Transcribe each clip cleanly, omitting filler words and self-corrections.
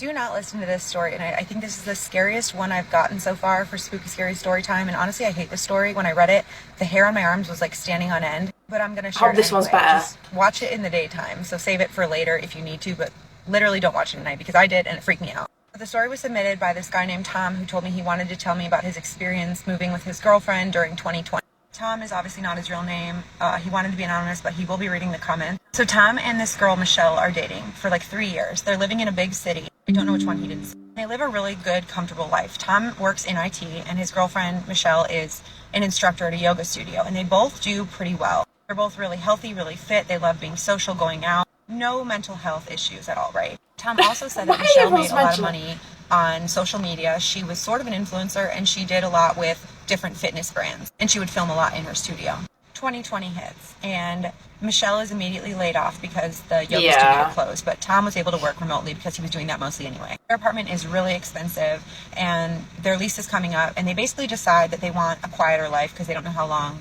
Do not listen to this story, and I think this is the scariest one I've gotten so far for spooky scary story time. And honestly, I hate this story. When I read it, the hair on my arms was like standing on end. But I'm gonna share it this one's anyway. better. Just watch it in the daytime, so save it for later if you need to, but literally don't watch it at night, because I did and it freaked me out. The story was submitted by this guy named Tom, who told me he wanted to tell me about his experience moving with his girlfriend during 2020. Tom is obviously not his real name. He wanted to be anonymous, but he will be reading the comments. So Tom and this girl, Michelle, are dating for like 3 years. They're living in a big city. I don't know which one he didn't say. They live a really good, comfortable life. Tom works in IT, and his girlfriend, Michelle, is an instructor at a yoga studio, and they both do pretty well. They're both really healthy, really fit. They love being social, going out. No mental health issues at all, right? Tom also said that Michelle made a lot of money on social media. She was sort of an influencer, and she did a lot with different fitness brands, and she would film a lot in her studio. 2020 hits, and Michelle is immediately laid off because the yoga studio closed, but Tom was able to work remotely because he was doing that mostly anyway. Their apartment is really expensive, and their lease is coming up, and they basically decide that they want a quieter life because they don't know how long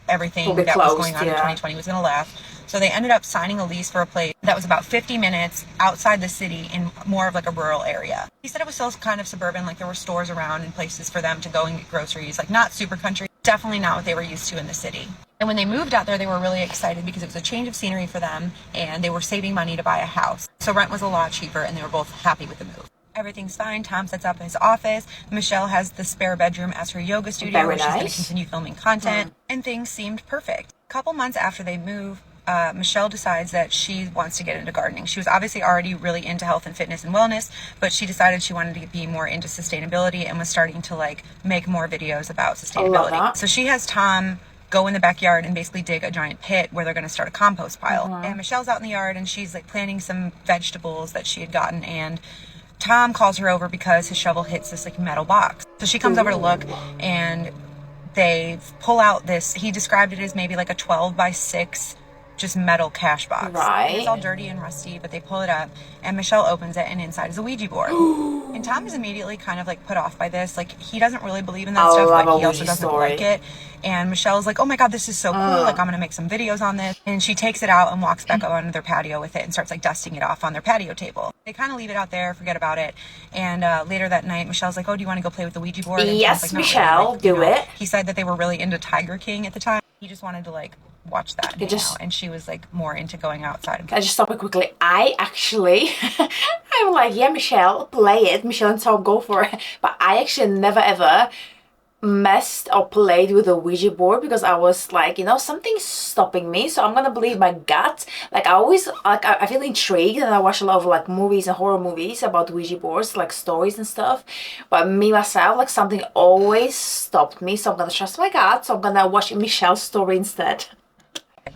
everything that was going on in 2020 was going to last. So they ended up signing a lease for a place that was about 50 minutes outside the city in more of like a rural area. He said it was still kind of suburban, like there were stores around and places for them to go and get groceries, like not super country, definitely not what they were used to in the city. And when they moved out there, they were really excited because it was a change of scenery for them, and they were saving money to buy a house. So rent was a lot cheaper, and they were both happy with the move. Everything's fine. Tom sets up his office. Michelle has the spare bedroom as her yoga studio where she's going to continue filming content. And things seemed perfect. A couple months after they move, Michelle decides that she wants to get into gardening. She was obviously already really into health and fitness and wellness, but she decided she wanted to be more into sustainability and was starting to like make more videos about sustainability. So she has Tom go in the backyard and basically dig a giant pit where they're going to start a compost pile. And Michelle's out in the yard, and she's like planting some vegetables that she had gotten, and Tom calls her over because his shovel hits this like metal box. So she comes over to look, and they pull out this, he described it as maybe like a 12x6 just metal cash box. Right. It's all dirty and rusty, but they pull it up, and Michelle opens it, and inside is a Ouija board. And Tom is immediately kind of like put off by this. Like, he doesn't really believe in that stuff, but he also doesn't like it. And Michelle's like, oh my God, this is so cool. Like, I'm going to make some videos on this. And she takes it out and walks back onto their patio with it and starts like dusting it off on their patio table. They kind of leave it out there, forget about it. And later that night, Michelle's like, oh, do you want to go play with the Ouija board? And yes, like, Michelle, really. Like, do it. He said that they were really into Tiger King at the time. He just wanted to like watch that and she was like more into going outside. I just stop it quickly. I actually I'm like, yeah, Michelle, play it. Michelle and Tom, go for it. But I actually never ever messed or played with a Ouija board because I was like, you know, something's stopping me, so I'm gonna believe my gut. Like, I always like, I feel intrigued, and I watch a lot of like movies and horror movies about Ouija boards, like stories and stuff, but me myself, like, something always stopped me, so I'm gonna trust my gut. So I'm gonna watch Michelle's story instead.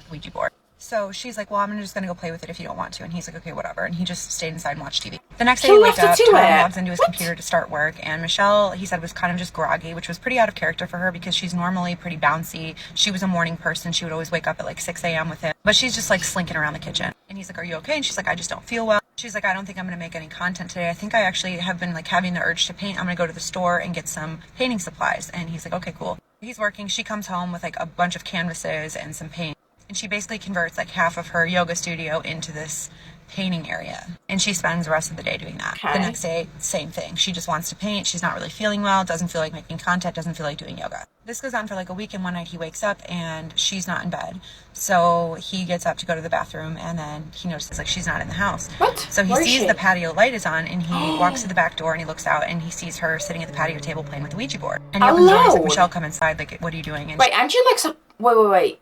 Ouija board. So she's like, well, I'm just gonna go play with it if you don't want to. And he's like, okay, whatever. And he just stayed inside and watched TV. The next day he wakes up, Tom logs into his computer to start work, and Michelle, he said, was kind of just groggy, which was pretty out of character for her because she's normally pretty bouncy. She was a morning person. She would always wake up at like 6 a.m. with him, but she's just like slinking around the kitchen. And he's like, are you okay? And she's like, I just don't feel well. She's like, I don't think I'm gonna make any content today. I think I actually have been like having the urge to paint. I'm gonna go to the store and get some painting supplies. And he's like, okay, cool. He's working. She comes home with like a bunch of canvases and some paint. And she basically converts like half of her yoga studio into this painting area. And she spends the rest of the day doing that. The next day, same thing. She just wants to paint. She's not really feeling well, doesn't feel like making content, doesn't feel like doing yoga. This goes on for like a week, and one night he wakes up and she's not in bed. So he gets up to go to the bathroom, and then he notices like she's not in the house. What? So he sees the patio light is on, and he walks to the back door and he looks out and he sees her sitting at the patio table playing with the Ouija board. And he opens the door and he's like, Michelle, come inside. Like, what are you doing? And wait, aren't you like wait.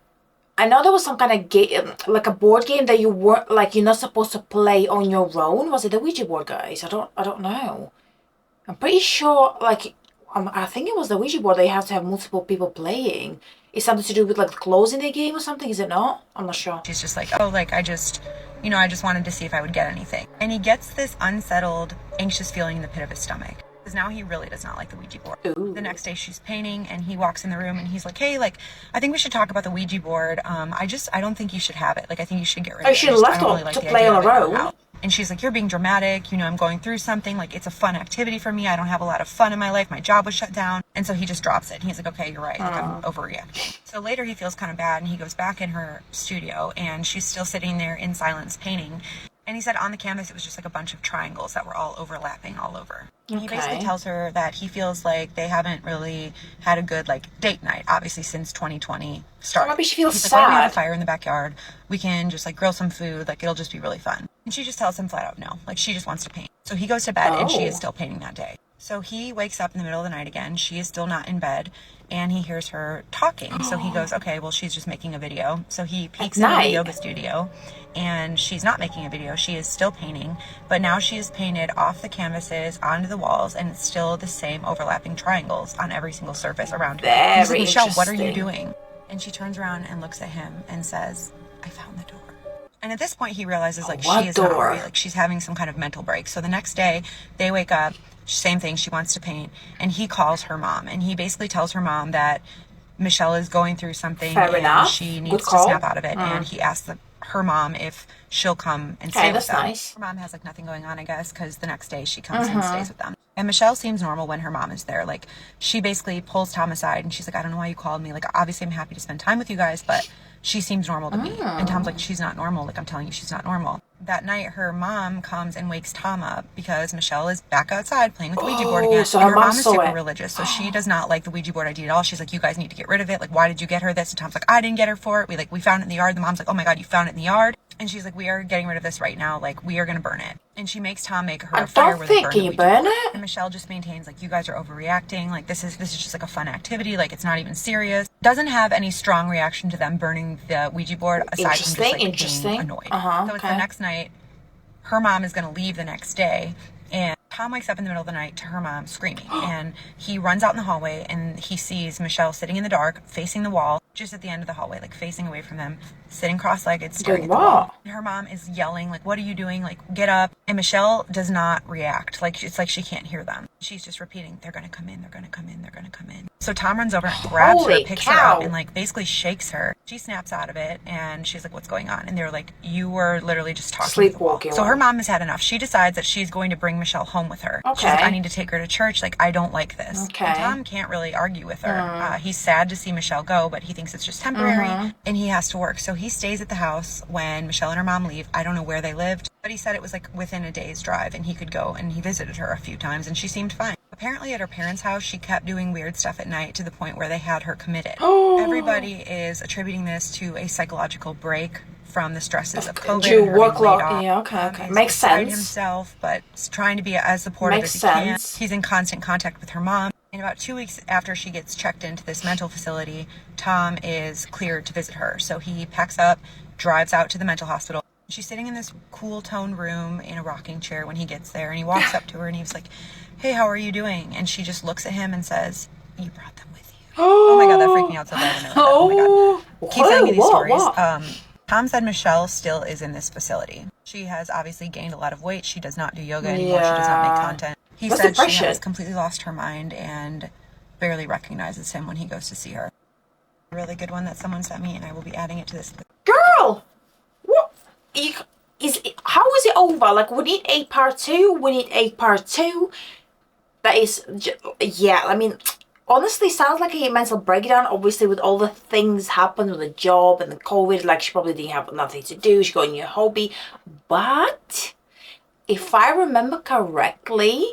I know there was some kind of game, like a board game that you weren't, like, you're not supposed to play on your own. Was it the Ouija board, guys? I don't know. I'm pretty sure, like, I think it was the Ouija board that you have to have multiple people playing. It's something to do with like closing the game or something, is it not? I'm not sure. She's just like, oh, like, I just wanted to see if I would get anything. And he gets this unsettled, anxious feeling in the pit of his stomach. Because now he really does not like the Ouija board. Ooh. The next day she's painting, and he walks in the room and he's like, hey, like, I think we should talk about the Ouija board. I don't think you should have it. Like, I think you should get rid of it. I should have left it to play on a row. And she's like, you're being dramatic. You know, I'm going through something. Like, it's a fun activity for me. I don't have a lot of fun in my life. My job was shut down. And so he just drops it. And he's like, okay, you're right. Like, I'm overreacting. So later he feels kind of bad, and he goes back in her studio, and she's still sitting there in silence painting. And he said on the canvas, it was just like a bunch of triangles that were all overlapping all over. And he basically Okay. tells her that he feels like they haven't really had a good like date night, obviously since 2020 started. Maybe she feels He's like, why don't we have a sad. fire in the backyard? We can just like grill some food. Like it'll just be really fun. And she just tells him flat out no. Like she just wants to paint. So he goes to bed and she is Oh. still painting that day. So he wakes up in the middle of the night again. She is still not in bed and he hears her talking. So he goes, okay, well, she's just making a video. So he peeks into the night. yoga studio and she's not making a video. She is still painting, but now she is painted off the canvases onto the walls and it's still the same overlapping triangles on every single surface around her. And he's like, Very Michelle, what are you interesting. doing? And she turns around and looks at him and says, I found the door. And at this point, he realizes like What she is not door? right. Like she's having some kind of mental break. So the next day, they wake up, same thing. She wants to paint, and he calls her mom, and he basically tells her mom that Michelle is going through something Fair and enough. she Good needs to call. snap out of it. And he asks her mom if she'll come and stay Okay, with that's them. nice. Her mom has like nothing going on, I guess, because the next day she comes and stays with them. And Michelle seems normal when her mom is there. Like she basically pulls Tom aside and she's like, I don't know why you called me. Like obviously I'm happy to spend time with you guys, but she seems normal to me. And Tom's like, she's not normal. Like I'm telling you, she's not normal. That night, her mom comes and wakes Tom up because Michelle is back outside playing with the Ouija board again. so And her her mom mom is saw super it. religious, so she does not like the Ouija board idea at all. She's like, you guys need to get rid of it. Like, why did you get her this? And Tom's like, I didn't get her for it. We found it in the yard. The mom's like, oh my God, you found it in the yard. And she's like, we are getting rid of this right now. Like, we are going to burn it. And she makes Tom make her I a fire don't where they think. burn Can the you Ouija burn board. it? And Michelle just maintains, like, you guys are overreacting. Like, this is just like a fun activity. Like, it's not even serious. Doesn't have any strong reaction to them burning the Ouija board aside from just like Interesting. being annoyed. Uh-huh, So it's the okay. next night. Her mom is going to leave the next day. And Tom wakes up in the middle of the night to her mom screaming. And he runs out in the hallway and he sees Michelle sitting in the dark, facing the wall, just at the end of the hallway, like facing away from them, sitting cross-legged, staring at the wall. what? And her mom is yelling, like, what are you doing? Like, get up. And Michelle does not react. Like, it's like she can't hear them. She's just repeating, they're going to come in, they're going to come in, they're going to come in. So Tom runs over and grabs her, Holy picks her cow. up, and like basically shakes her. She snaps out of it and she's like, what's going on? And they're like, you were literally just talking to the wall. Sleepwalking. So her mom has had enough. She decides that she's going to bring Michelle home with her. She's like, Okay. I need to take her to church. Like, I don't like this. Okay. And Tom can't really argue with her. He's sad to see Michelle go, but he thinks it's just temporary and he has to work. So he stays at the house when Michelle and her mom leave. I don't know where they lived, but he said it was like within a day's drive and he could go, and he visited her a few times and she seemed fine. Apparently at her parents' house, she kept doing weird stuff at night to the point where they had her committed. Everybody is attributing this to a psychological break from the stresses of COVID. Due and her work being laid load. off. Yeah, okay. He's Makes beside sense. himself, but is trying to be as supportive Makes as he can. sense. He's in constant contact with her mom. And about 2 weeks after she gets checked into this mental facility, Tom is cleared to visit her. So he packs up, drives out to the mental hospital. She's sitting in this cool toned room in a rocking chair when he gets there, and he walks up to her and he's like, hey, how are you doing? And she just looks at him and says, you brought them with you. Oh my God, that freaked me out so bad. When I read that. Oh my God. Keep sending me these stories. Tom said Michelle still is in this facility. She has obviously gained a lot of weight. She does not do yoga anymore. She does not make content. He That's said depression. she has completely lost her mind and barely recognizes him when he goes to see her. A really good one that someone sent me, and I will be adding it to this. Girl! What? How is it over? Like, we need a part 2. We need a part 2. That is... Yeah, I mean... Honestly, sounds like a mental breakdown. Obviously, with all the things happened with the job and the COVID, like she probably didn't have nothing to do. She got a new hobby. But if I remember correctly,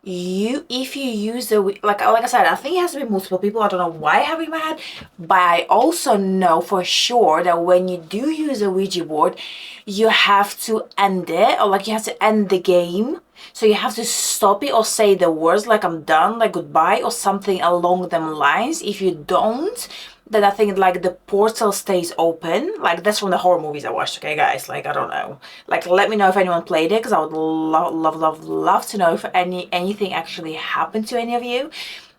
if you use the like I said, I think it has to be multiple people. I don't know why I have it in my head, but I also know for sure that when you do use a Ouija board, you have to end it, or like you have to end the game. So you have to stop it or say the words like I'm done, like goodbye, or something along them lines. If you don't, then I think like the portal stays open. Like that's from the horror movies I watched, okay guys? Like I don't know. Like let me know if anyone played it, because I would love to know if anything actually happened to any of you.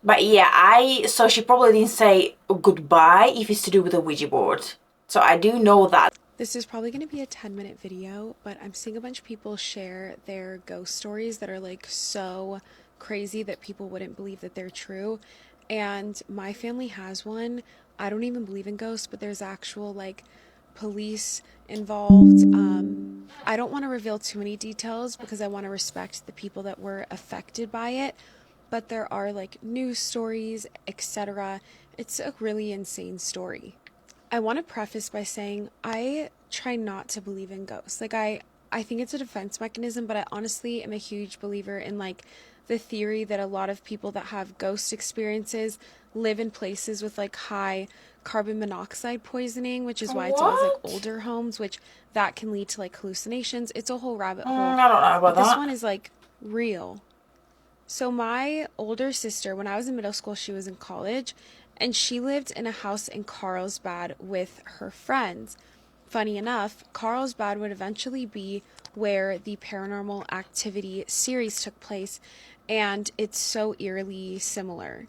But yeah, so she probably didn't say goodbye if it's to do with the Ouija board. So I do know that. This is probably going to be a 10-minute video, but I'm seeing a bunch of people share their ghost stories that are like so crazy that people wouldn't believe that they're true. And my family has one. I don't even believe in ghosts, but there's actual like police involved. I don't want to reveal too many details because I want to respect the people that were affected by it, but there are like news stories, etc. It's a really insane story. I want to preface by saying I try not to believe in ghosts. Like I I think it's a defense mechanism, but I honestly am a huge believer in like the theory that a lot of people that have ghost experiences live in places with like high carbon monoxide poisoning, which is why it's always like What? older homes, which that can lead to like hallucinations. It's a whole rabbit hole. I don't know But about this that. one is like real. So my older sister, when I was in middle school, she was in college, and she lived in a house in Carlsbad with her friends. Funny enough, Carlsbad would eventually be where the Paranormal Activity series took place, and it's so eerily similar.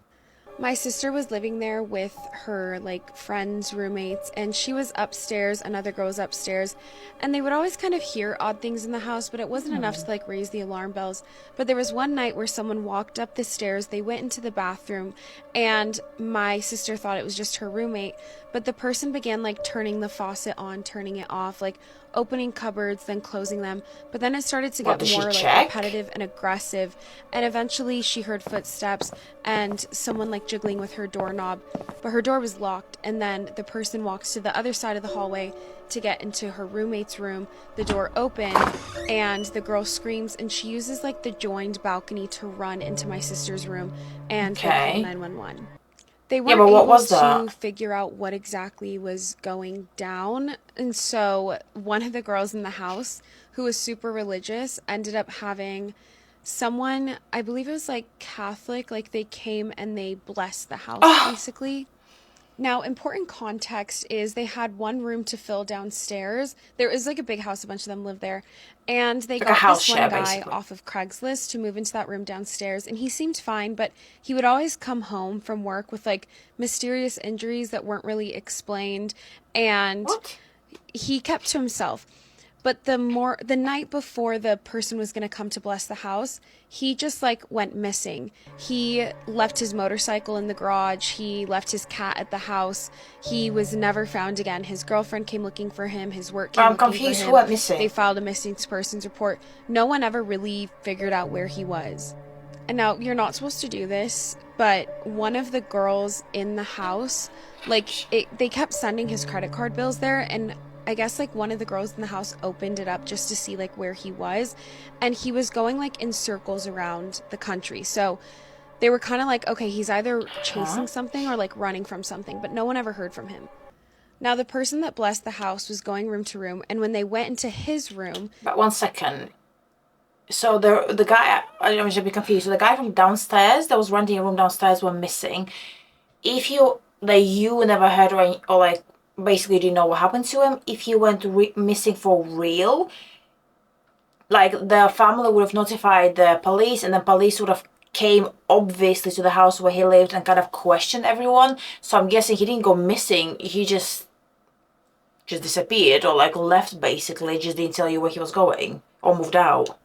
My sister was living there with her like friends, roommates, and she was upstairs, another girl was upstairs, and they would always kind of hear odd things in the house, but it wasn't enough to like raise the alarm bells. But there was one night where someone walked up the stairs, they went into the bathroom, and my sister thought it was just her roommate, but the person began like turning the faucet on, turning it off, like opening cupboards, then closing them. But then it started to What, get did she more like check? repetitive and aggressive, and eventually she heard footsteps and someone like jiggling with her doorknob, but her door was locked. And then the person walks to the other side of the hallway to get into her roommate's room. The door opened and the girl screams, and she uses like the joined balcony to run into my sister's room, and they call Okay. 911. They Yeah, weren't but what able was to that? figure out what exactly was going down. And so one of the girls in the house, who was super religious, ended up having someone, I believe it was like Catholic, like they came and they blessed the house Oh, basically. Now, important context is they had one room to fill downstairs. There is like a big house, a bunch of them live there. And they like a got house this one share, guy basically. off of Craigslist to move into that room downstairs. And he seemed fine, but he would always come home from work with like mysterious injuries that weren't really explained. And What? he kept to himself. But the night before the person was going to come to bless the house, he just like went missing. He left his motorcycle in the garage. He left his cat at the house. He was never found again. His girlfriend came looking for him. His work came I'm looking for confused. Who him. went They missing? filed a missing persons report. No one ever really figured out where he was. And now you're not supposed to do this, but one of the girls in the house, they kept sending his credit card bills there, and I guess like one of the girls in the house opened it up just to see like where he was, and he was going like in circles around the country. So they were kind of like, okay, he's either Huh? chasing something or like running from something, but no one ever heard from him. Now the person that blessed the house was going room to room, and when they went into his room, But 1 second. So the guy, I'm just a bit confused. So the guy from downstairs that was renting a room downstairs were missing. If you never heard or like basically didn't know what happened to him, if he went missing for real, like the family would have notified the police, and the police would have came obviously to the house where he lived and kind of questioned everyone. So I'm guessing he didn't go missing. He just disappeared or like left basically. Just didn't tell you where he was going or moved out.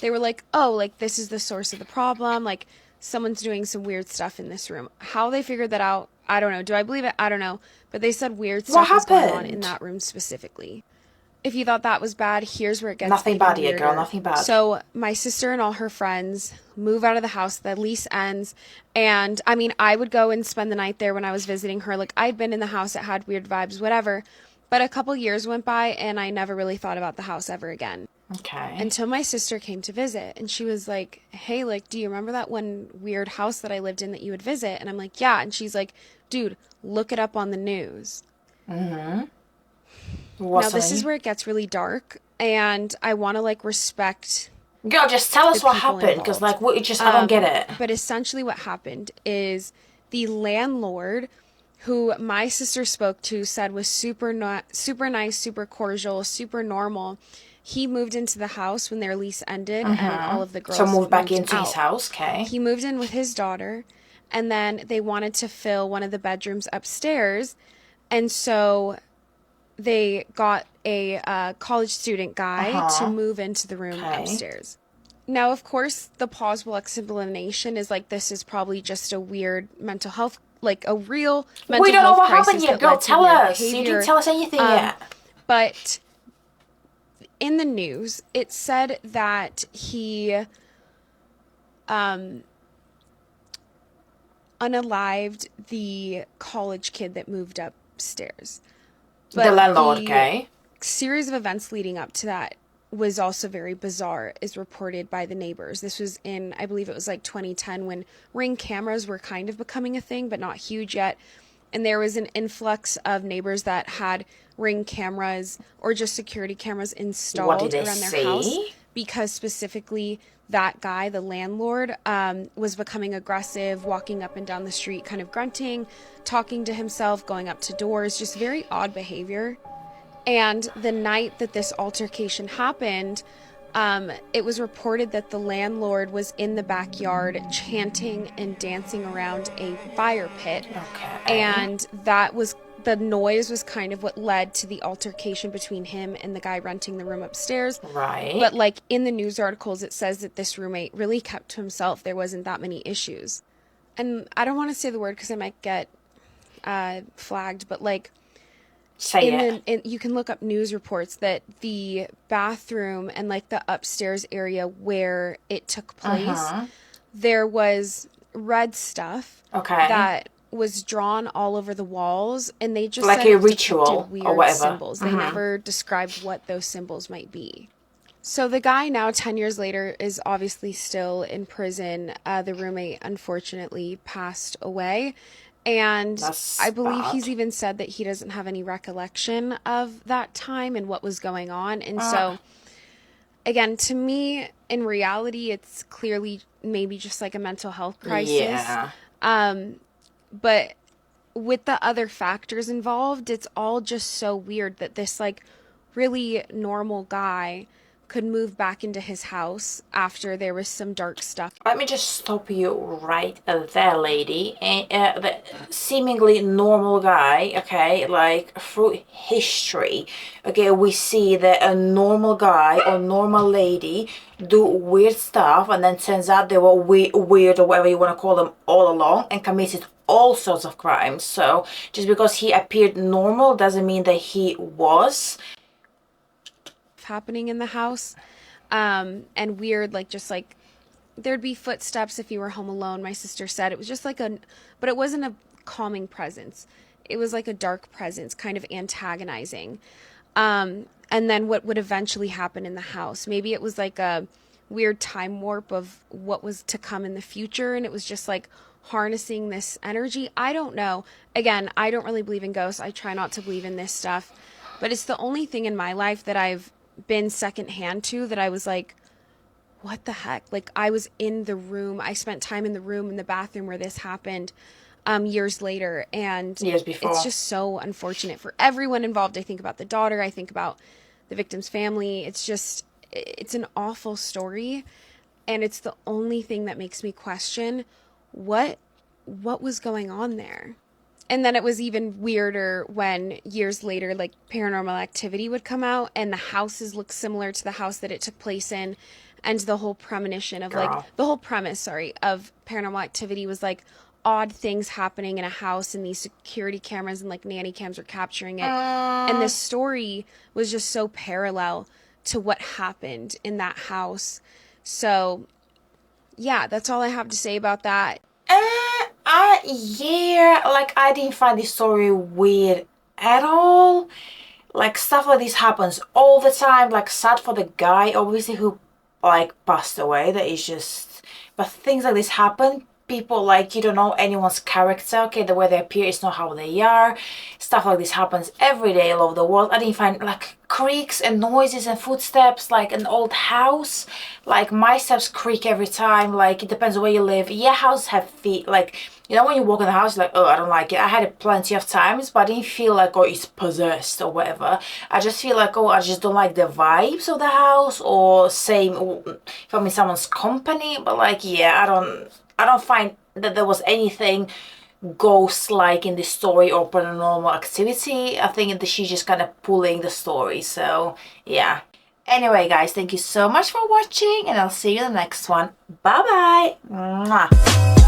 they were like, oh, like this is the source of the problem. Like someone's doing some weird stuff in this room. How they figured that out, I don't know. Do I believe it? I don't know. But they said weird What stuff was going on in happened? that room specifically. If you thought that was bad, here's where it gets Nothing even bad here, girl. weirder. Nothing bad. So my sister and all her friends move out of the house. The lease ends, and I mean, I would go and spend the night there when I was visiting her. Like I'd been in the house, it had weird vibes, whatever. But a couple years went by, and I never really thought about the house ever again Okay. until my sister came to visit, and she was like, hey, like, do you remember that one weird house that I lived in that you would visit? And I'm like, yeah. And she's like, dude, look it up on the news. What's Now this is something? where it gets really dark, and I want to like respect Girl, just tell the us what people happened, because involved. I don't get it. But essentially what happened is the landlord, who my sister spoke to, said was super nice, super cordial, super normal. He moved into the house when their lease ended, and all of the girls So move back moved into his out. house, okay? He moved in with his daughter, and then they wanted to fill one of the bedrooms upstairs, and so they got a college student guy to move into the room Okay. upstairs. Now, of course, the plausible explanation is like this is probably just a weird mental health, like a real mental We don't know health what crisis happened yet, that girl. led to Tell weird us. You behavior. didn't tell us anything yet. But in the news, it said that he unalived the college kid that moved upstairs. The landlord, the okay? series of events leading up to that was also very bizarre is reported by the neighbors. This was in, I believe it was like 2010, when Ring cameras were kind of becoming a thing, but not huge yet. And there was an influx of neighbors that had Ring cameras or just security cameras installed around their house, because specifically that guy, the landlord, was becoming aggressive, walking up and down the street, kind of grunting, talking to himself, going up to doors, just very odd behavior. And the night that this altercation happened, it was reported that the landlord was in the backyard chanting and dancing around a fire pit. Okay. And the noise was kind of what led to the altercation between him and the guy renting the room upstairs. Right. But like in the news articles, it says that this roommate really kept to himself. There wasn't that many issues. And I don't want to say the word because I might get flagged, but like, you can look up news reports that the bathroom and like the upstairs area where it took place, there was red stuff that was drawn all over the walls, and they just like said a ritual weird or whatever symbols. They never described what those symbols might be. So the guy now, 10 years later, is obviously still in prison. The roommate unfortunately passed away. And I believe he's even said that he doesn't have any recollection of that time and what was going on. And so, again, to me, in reality, it's clearly maybe just like a mental health crisis. Yeah. But with the other factors involved, it's all just so weird that this like really normal guy could move back into his house after there was some dark stuff. Let me just stop you right there, lady. And the seemingly normal guy, okay, like through history, okay, we see that a normal guy or normal lady do weird stuff, and then turns out they were weird or whatever you want to call them all along, and committed all sorts of crimes. So just because he appeared normal doesn't mean that he was happening in the house, and weird, like just like there'd be footsteps if you were home alone. My sister said it was just like but it wasn't a calming presence. It was like a dark presence, kind of antagonizing. And then what would eventually happen in the house, maybe it was like a weird time warp of what was to come in the future, and it was just like harnessing this energy. I don't know. Again, I don't really believe in ghosts. I try not to believe in this stuff, but it's the only thing in my life that I've been secondhand to that I was like, what the heck? Like, I was in the room. I spent time in the room, in the bathroom where this happened years later. And years before. It's just so unfortunate for everyone involved. I think about the daughter. I think about the victim's family. It's an awful story. And it's the only thing that makes me question what was going on there. And then it was even weirder when years later, like Paranormal Activity would come out and the houses look similar to the house that it took place in. And the whole premonition of the whole premise, of Paranormal Activity was like odd things happening in a house, and these security cameras and like nanny cams were capturing it. And the story was just so parallel to what happened in that house. So yeah, that's all I have to say about that. Yeah, like I didn't find this story weird at all. Like stuff like this happens all the time. Like sad for the guy, obviously, who like passed away. That is just, but things like this happen. People, like, you don't know anyone's character, okay, the way they appear is not how they are. Stuff like this happens every day all over the world. I didn't find like creaks and noises and footsteps like an old house. Like my steps creak every time. Like it depends on where you live. Yeah, houses have feet. Like, you know, when you walk in the house, you're like, oh, I don't like it. I had it plenty of times, but I didn't feel like, oh, it's possessed or whatever. I just feel like, oh, I just don't like the vibes of the house, or same if I'm in someone's company. But like, yeah, I don't find that there was anything ghost-like in this story or Paranormal Activity. I think that she's just kind of pulling the story. So yeah. Anyway, guys, thank you so much for watching, and I'll see you in the next one. Bye bye.